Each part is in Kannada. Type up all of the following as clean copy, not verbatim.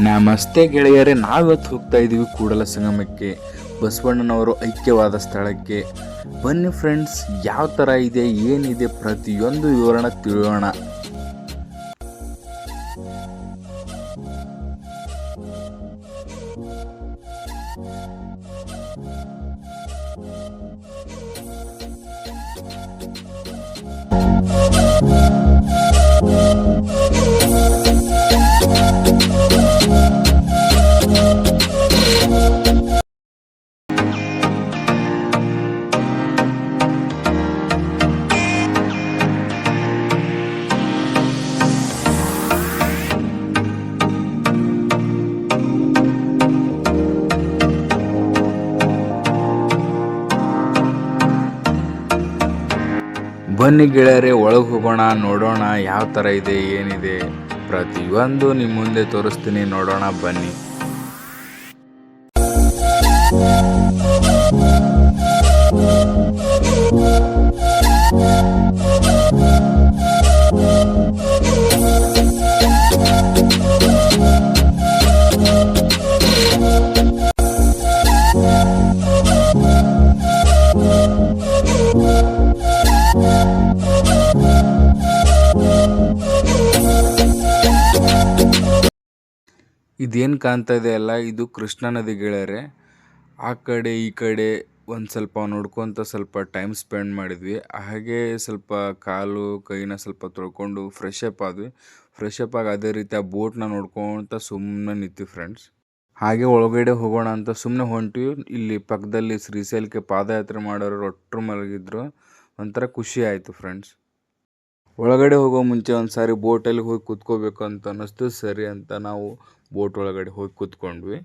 ನಮಸ್ತೆ ಗೆಳೆಯರೇ, ನಾವಿವತ್ತು ಹೋಗ್ತಾ ಇದ್ದೀವಿ ಕೂಡಲ ಸಂಗಮಕ್ಕೆ, ಬಸವಣ್ಣನವರು ಐಕ್ಯವಾದ ಸ್ಥಳಕ್ಕೆ. ಬನ್ನಿ ಫ್ರೆಂಡ್ಸ್, ಯಾವ ಥರ ಇದೆ, ಏನಿದೆ, ಪ್ರತಿಯೊಂದು ವಿವರಣ ತಿಳಿಯೋಣ. ಬನ್ನಿ ಗೆಳೆಯರೇ, ಒಳಗೆ ಹೋಗೋಣ, ನೋಡೋಣ ಯಾವ ಥರ ಇದೆ, ಏನಿದೆ, ಪ್ರತಿಯೊಂದು ನಿಮ್ಮ ಮುಂದೆ ತೋರಿಸ್ತೀನಿ, ನೋಡೋಣ ಬನ್ನಿ. ಇದೇನು ಕಾಣ್ತಾ ಇದೆ ಅಲ್ಲ, ಇದು ಕೃಷ್ಣಾ ನದಿ ಗೆಳೆಯರೆ. ಆ ಕಡೆ ಈ ಕಡೆ ಒಂದು ಸ್ವಲ್ಪ ನೋಡ್ಕೊತ ಸ್ವಲ್ಪ ಟೈಮ್ ಸ್ಪೆಂಡ್ ಮಾಡಿದ್ವಿ. ಹಾಗೆ ಸ್ವಲ್ಪ ಕಾಲು ಕೈನ ಸ್ವಲ್ಪ ತೊಳ್ಕೊಂಡು ಫ್ರೆಶ್ ಅಪ್ ಆದ್ವಿ. ಫ್ರೆಶ್ ಅಪ್ ಆಗಿ ಅದೇ ರೀತಿ ಆ ಬೋಟ್ನ ನೋಡ್ಕೊತ ಸುಮ್ಮನೆ ನಿಂತೀವಿ ಫ್ರೆಂಡ್ಸ್. ಹಾಗೆ ಒಳಗಡೆ ಹೋಗೋಣ ಅಂತ ಸುಮ್ಮನೆ ಹೊಂಟಿವಿ. ಇಲ್ಲಿ ಪಕ್ಕದಲ್ಲಿ ಶ್ರೀಶೈಲಕ್ಕೆ ಪಾದಯಾತ್ರೆ ಮಾಡೋರು ಒಟ್ಟರು ಮಲಗಿದ್ರು. ಒಂಥರ ಖುಷಿ ಆಯಿತು ಫ್ರೆಂಡ್ಸ್. ಒಳಗಡೆ ಹೋಗೋ ಮುಂಚೆ ಒಂದು ಸಾರಿ ಬೋಟಲ್ಲಿ ಹೋಗಿ ಕೂತ್ಕೋಬೇಕು ಅಂತ ಅನ್ನಿಸ್ತು. ಸರಿ ಅಂತ ನಾವು ಬೋಟ್ ಒಳಗಡೆ ಹೋಗಿ ಕೂತ್ಕೊಂಡ್ವಿ.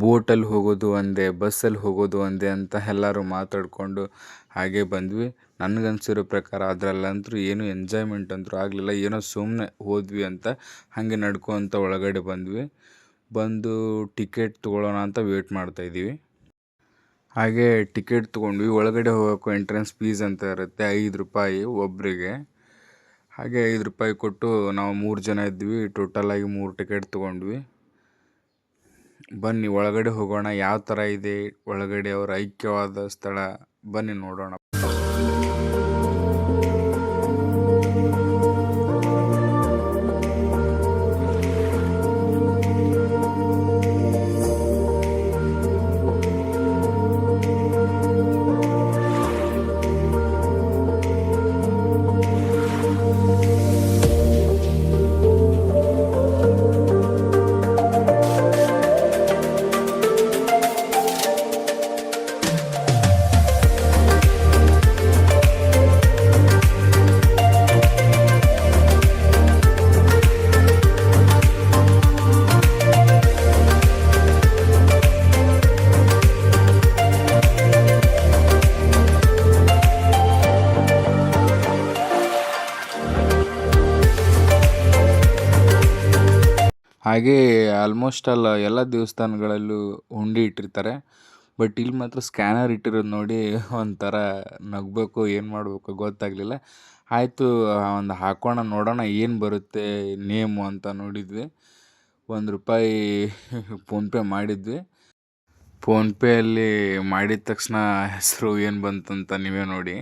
ಬೋಟಲ್ಲಿ ಹೋಗೋದು ಒಂದೇ, ಬಸ್ಸಲ್ಲಿ ಹೋಗೋದು ಒಂದೇ ಅಂತ ಎಲ್ಲರೂ ಮಾತಾಡಿಕೊಂಡು ಹಾಗೆ ಬಂದ್ವಿ. ನನಗನ್ಸಿರೋ ಪ್ರಕಾರ ಅದರಲ್ಲಂತೂ ಏನು ಎಂಜಾಯ್ಮೆಂಟ್ ಅಂತೂ ಆಗಲಿಲ್ಲ. ಏನೋ ಸುಮ್ಮನೆ ಹೋದ್ವಿ ಅಂತ ಹಾಗೆ ನಡ್ಕೊತ ಒಳಗಡೆ ಬಂದು ಟಿಕೆಟ್ ತೊಗೊಳ್ಳೋಣ ಅಂತ ವೇಟ್ ಮಾಡ್ತಾಯಿದ್ದೀವಿ. ಹಾಗೆ ಟಿಕೆಟ್ ತೊಗೊಂಡ್ವಿ. ಒಳಗಡೆ ಹೋಗೋಕ್ಕೂ ಎಂಟ್ರೆನ್ಸ್ ಫೀಸ್ ಅಂತ ಇರುತ್ತೆ, 5 ರೂಪಾಯಿ ಒಬ್ಬರಿಗೆ. ಹಾಗೆ 5 ರೂಪಾಯಿ ಕೊಟ್ಟು ನಾವು 3 ಜನ ಇದ್ವಿ. ಟೋಟಲಾಗಿ 3 ಟಿಕೆಟ್ ತೊಗೊಂಡ್ವಿ. ಬನ್ನಿ ಒಳಗಡೆ ಹೋಗೋಣ, ಯಾವ ಥರ ಇದೆ ಒಳಗಡೆ ಅವರ ಐಕ್ಯವಾದ ಸ್ಥಳ, ಬನ್ನಿ ನೋಡೋಣ. ಹಾಗೆ ಆಲ್ಮೋಸ್ಟ್ ಎಲ್ಲ ದೇವಸ್ಥಾನಗಳಲ್ಲೂ ಹುಂಡಿ ಇಟ್ಟಿರ್ತಾರೆ. ಬಟ್ ಇಲ್ಲಿ ಮಾತ್ರ ಸ್ಕ್ಯಾನರ್ ಇಟ್ಟಿರೋದು ನೋಡಿ ಒಂಥರ ನಗಬೇಕು, ಏನು ಮಾಡಬೇಕು ಗೊತ್ತಾಗಲಿಲ್ಲ. ಆಯಿತು, ಒಂದು ಹಾಕೋಣ, ನೋಡೋಣ ಏನು ಬರುತ್ತೆ ನೇಮು ಅಂತ ನೋಡಿದ್ವಿ. ₹1 ಫೋನ್ಪೇ ಮಾಡಿದ್ವಿ. ಫೋನ್ಪೇಯಲ್ಲಿ ಮಾಡಿದ ತಕ್ಷಣ ಹೆಸರು ಏನು ಬಂತಂತ ನೀವೇ ನೋಡಿ,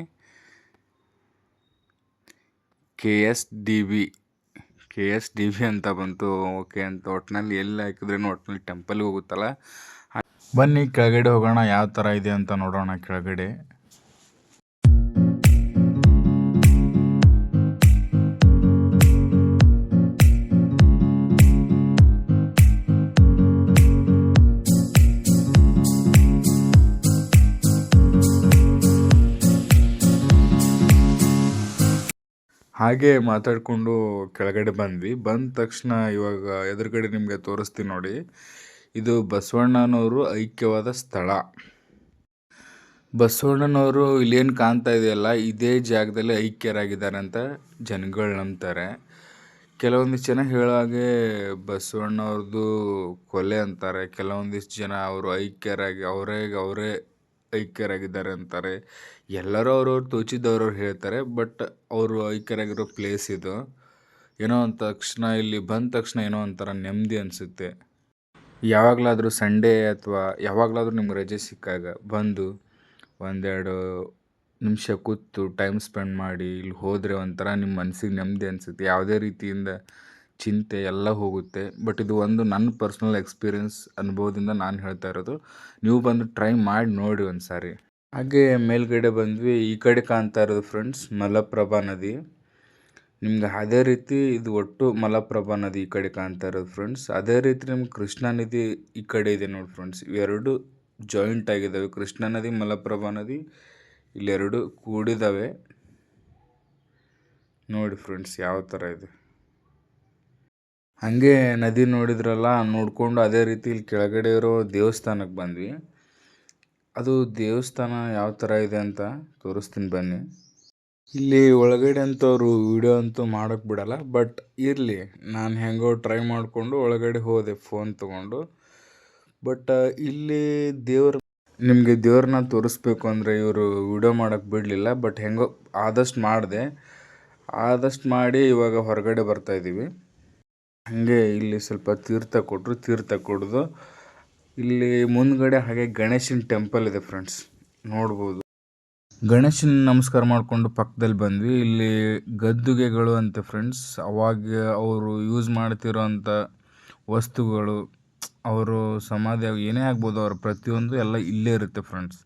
KSDB ಅಂತ ಬಂತು. ಓಕೆ ಅಂತ ಒಟ್ಟಿನಲ್ಲಿ ಎಲ್ಲಿ ಹಾಕಿದ್ರೇನು ಒಟ್ಟಿನಲ್ಲಿ ಟೆಂಪಲ್ಗೆ ಹೋಗುತ್ತಲ್ಲ. ಬನ್ನಿ ಕೆಳಗಡೆ ಹೋಗೋಣ, ಯಾವ ಥರ ಇದೆ ಅಂತ ನೋಡೋಣ ಕೆಳಗಡೆ. ಹಾಗೆ ಮಾತಾಡಿಕೊಂಡು ಕೆಳಗಡೆ ಬಂದ್ವಿ. ಬಂದ ತಕ್ಷಣ ಇವಾಗ ಎದುರುಗಡೆ ನಿಮಗೆ ತೋರಿಸ್ತೀನಿ ನೋಡಿ. ಇದು ಬಸವಣ್ಣನವರು ಐಕ್ಯವಾದ ಸ್ಥಳ. ಬಸವಣ್ಣನವರು ಇಲ್ಲೇನು ಕಾಣ್ತಾ ಇದೆಯಲ್ಲ, ಇದೇ ಜಾಗದಲ್ಲಿ ಐಕ್ಯರಾಗಿದ್ದಾರೆ ಅಂತ ಜನಗಳು ನಂಬ್ತಾರೆ. ಕೆಲವೊಂದಿಷ್ಟು ಜನ ಹೇಳೋ ಹಾಗೆ ಬಸವಣ್ಣವ್ರದ್ದು ಕೊಲೆ ಅಂತಾರೆ. ಕೆಲವೊಂದಿಷ್ಟು ಜನ ಅವರು ಅವರೇ ಐಕ್ಯರಾಗಿದ್ದಾರೆ ಅಂತಾರೆ. ಎಲ್ಲರೂ ಅವ್ರವ್ರು ತೋಚಿದ್ದವ್ರವ್ರು ಹೇಳ್ತಾರೆ. ಬಟ್ ಅವರು ಐಕ್ಯರಾಗಿರೋ ಪ್ಲೇಸ್ ಇದು. ಏನೋ ಅಂದ ತಕ್ಷಣ ಇಲ್ಲಿ ಬಂದ ತಕ್ಷಣ ಏನೋ ಒಂಥರ ನೆಮ್ಮದಿ ಅನಿಸುತ್ತೆ. ಯಾವಾಗಲಾದರೂ ಸಂಡೇ ಅಥವಾ ಯಾವಾಗಲಾದರೂ ನಿಮ್ಗೆ ರಜೆ ಸಿಕ್ಕಾಗ ಬಂದು ಒಂದೆರಡು ನಿಮಿಷ ಕೂತು ಟೈಮ್ ಸ್ಪೆಂಡ್ ಮಾಡಿ ಇಲ್ಲಿ ಹೋದರೆ ಒಂಥರ ನಿಮ್ಮ ಮನಸ್ಸಿಗೆ ನೆಮ್ಮದಿ ಅನಿಸುತ್ತೆ. ಯಾವುದೇ ರೀತಿಯಿಂದ ಚಿಂತೆ ಎಲ್ಲ ಹೋಗುತ್ತೆ. ಬಟ್ ಇದು ಒಂದು ನನ್ನ ಪರ್ಸ್ನಲ್ ಎಕ್ಸ್ಪೀರಿಯನ್ಸ್ ಅನುಭವದಿಂದ ನಾನು ಹೇಳ್ತಾ ಇರೋದು. ನೀವು ಬಂದು ಟ್ರೈ ಮಾಡಿ ನೋಡಿ ಒಂದು ಸಾರಿ. ಹಾಗೆ ಮೇಲ್ಗಡೆ ಬಂದ್ವಿ. ಈ ಕಡೆ ಕಾಣ್ತಾ ಇರೋದು ಫ್ರೆಂಡ್ಸ್ ಮಲಪ್ರಭಾ ನದಿ. ನಿಮ್ಗೆ ಅದೇ ರೀತಿ ಇದು ಒಟ್ಟು ಮಲಪ್ರಭಾ ನದಿ ಈ ಕಡೆ ಕಾಣ್ತಾ ಇರೋದು ಫ್ರೆಂಡ್ಸ್. ಅದೇ ರೀತಿ ನಿಮ್ಗೆ ಕೃಷ್ಣಾ ನದಿ ಈ ಕಡೆ ಇದೆ ನೋಡಿ ಫ್ರೆಂಡ್ಸ್. ಇವೆರಡು ಜಾಯಿಂಟ್ ಆಗಿದ್ದಾವೆ. ಕೃಷ್ಣಾ ನದಿ ಮಲಪ್ರಭಾ ನದಿ ಇಲ್ಲೆರಡು ಕೂಡಿದ್ದಾವೆ ನೋಡಿ ಫ್ರೆಂಡ್ಸ್ ಯಾವ ಥರ ಇದೆ. ಹಾಗೆ ನದಿ ನೋಡಿದ್ರಲ್ಲ, ನೋಡಿಕೊಂಡು ಅದೇ ರೀತಿ ಇಲ್ಲಿ ಕೆಳಗಡೆ ಇರೋ ದೇವಸ್ಥಾನಕ್ಕೆ ಬಂದ್ವಿ. ಅದು ದೇವಸ್ಥಾನ ಯಾವ ಥರ ಇದೆ ಅಂತ ತೋರಿಸ್ತೀನಿ ಬನ್ನಿ. ಇಲ್ಲಿ ಒಳಗಡೆ ಅಂತೂ ಅವರು ವಿಡಿಯೋ ಅಂತೂ ಮಾಡೋಕ್ಕೆ ಬಿಡಲ್ಲ. ಬಟ್ ಇರಲಿ, ನಾನು ಹೆಂಗೋ ಟ್ರೈ ಮಾಡಿಕೊಂಡು ಒಳಗಡೆ ಹೋದೆ ಫೋನ್ ತೊಗೊಂಡು. ಬಟ್ ಇಲ್ಲಿ ನಿಮಗೆ ದೇವ್ರನ್ನ ತೋರಿಸ್ಬೇಕು ಅಂದರೆ ಇವರು ವಿಡಿಯೋ ಮಾಡೋಕ್ಕೆ ಬಿಡಲಿಲ್ಲ. ಬಟ್ ಹೆಂಗೋ ಆದಷ್ಟು ಮಾಡಿ ಇವಾಗ ಹೊರಗಡೆ ಬರ್ತಾಯಿದ್ದೀವಿ. ಹಾಗೆ ಇಲ್ಲಿ ಸ್ವಲ್ಪ ತೀರ್ಥ ಕೊಟ್ಟರು. ತೀರ್ಥ ಕುಡಿದು ಇಲ್ಲಿ ಮುಂದ್ಗಡೆ ಹಾಗೆ ಗಣೇಶನ ಟೆಂಪಲ್ ಇದೆ ಫ್ರೆಂಡ್ಸ್, ನೋಡ್ಬೋದು. ಗಣೇಶನ ನಮಸ್ಕಾರ ಮಾಡಿಕೊಂಡು ಪಕ್ಕದಲ್ಲಿ ಬಂದ್ವಿ. ಇಲ್ಲಿ ಗದ್ದುಗೆಗಳು ಅಂತೆ ಫ್ರೆಂಡ್ಸ್. ಅವಾಗ ಅವರು ಯೂಸ್ ಮಾಡ್ತಿರೋಂಥ ವಸ್ತುಗಳು, ಅವರು ಸಮಾಧಿ ಏನೇ ಆಗ್ಬೋದು, ಅವರ ಪ್ರತಿಯೊಂದು ಎಲ್ಲ ಇಲ್ಲೇ ಇರುತ್ತೆ ಫ್ರೆಂಡ್ಸ್.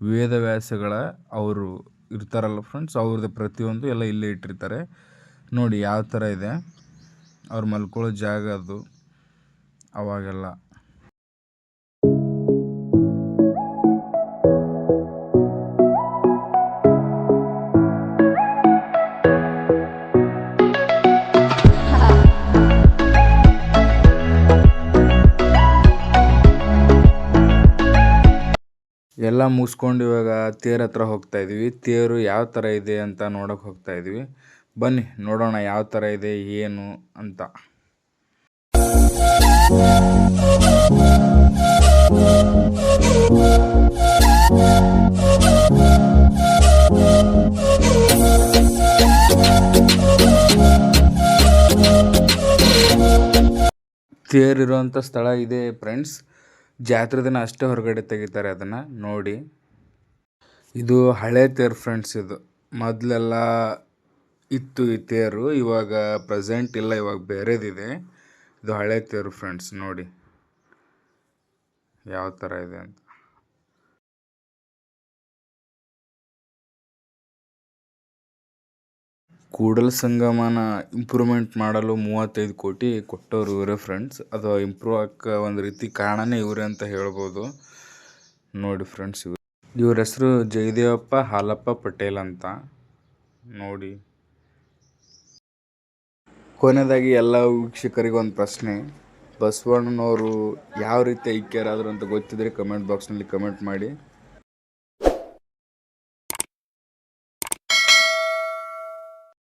ವೇದವ್ಯಾಸಗಳ ಅವರು ಇರ್ತಾರಲ್ಲ ಫ್ರೆಂಡ್ಸ್, ಅವ್ರದ್ದು ಪ್ರತಿಯೊಂದು ಎಲ್ಲ ಇಲ್ಲೇ ಇಟ್ಟಿರ್ತಾರೆ ನೋಡಿ ಯಾವ ಥರ ಇದೆ. ಅವ್ರು ಮಲ್ಕೊಳ್ಳೋ ಜಾಗ ಅದು ಅವಾಗೆಲ್ಲ. ಎಲ್ಲ ಮುಗಿಸ್ಕೊಂಡು ಇವಾಗ ತೇರ್ ಹತ್ರ ಹೋಗ್ತಾ ಇದ್ದೀವಿ. ತೇರು ಯಾವ ಥರ ಇದೆ ಅಂತ ನೋಡೋಕೆ ಹೋಗ್ತಾ ಇದ್ದೀವಿ. ಬನ್ನಿ ನೋಡೋಣ ಯಾವ ಥರ ಇದೆ ಏನು ಅಂತ. ತೇರಿರುವಂಥ ಸ್ಥಳ ಇದೆ ಫ್ರೆಂಡ್ಸ್. ಜಾತ್ರೆ ದಿನ ಅಷ್ಟೇ ಹೊರಗಡೆ ತೆಗಿತಾರೆ ಅದನ್ನು ನೋಡಿ. ಇದು ಹಳೆ ತೇರು ಫ್ರೆಂಡ್ಸ್. ಇದು ಮೊದಲೆಲ್ಲ ಇತ್ತು ಈ ತೇರು, ಇವಾಗ ಪ್ರೆಸೆಂಟ್ ಇಲ್ಲ, ಇವಾಗ ಬೇರೆದಿದೆ. ಇದು ಹಳೆ ತೇರು ಫ್ರೆಂಡ್ಸ್, ನೋಡಿ ಯಾವ ಥರ ಇದೆ ಅಂತ. ಕೂಡಲ ಸಂಗಮನ ಇಂಪ್ರೂವ್ಮೆಂಟ್ ಮಾಡಲು 35 ಕೋಟಿ ಕೊಟ್ಟವರು ಇವರೇ ಫ್ರೆಂಡ್ಸ್. ಅದು ಇಂಪ್ರೂವ್ ಆಗೋಕ್ಕೆ ಒಂದು ರೀತಿ ಕಾರಣನೇ ಇವರೇ ಅಂತ ಹೇಳ್ಬೋದು ನೋಡಿ ಫ್ರೆಂಡ್ಸ್. ಇವ್ರ ಹೆಸರು ಜಯದೇವಪ್ಪ ಹಾಲಪ್ಪ ಪಟೇಲ್ ಅಂತ ನೋಡಿ. ಕೊನೆಯದಾಗಿ ಎಲ್ಲ ವೀಕ್ಷಕರಿಗೆ ಒಂದು ಪ್ರಶ್ನೆ. ಬಸವಣ್ಣನವರು ಯಾವ ರೀತಿ ಐಕ್ಯರಾದರು ಅಂತ ಗೊತ್ತಿದ್ರೆ ಕಮೆಂಟ್ ಬಾಕ್ಸ್ನಲ್ಲಿ ಕಮೆಂಟ್ ಮಾಡಿ.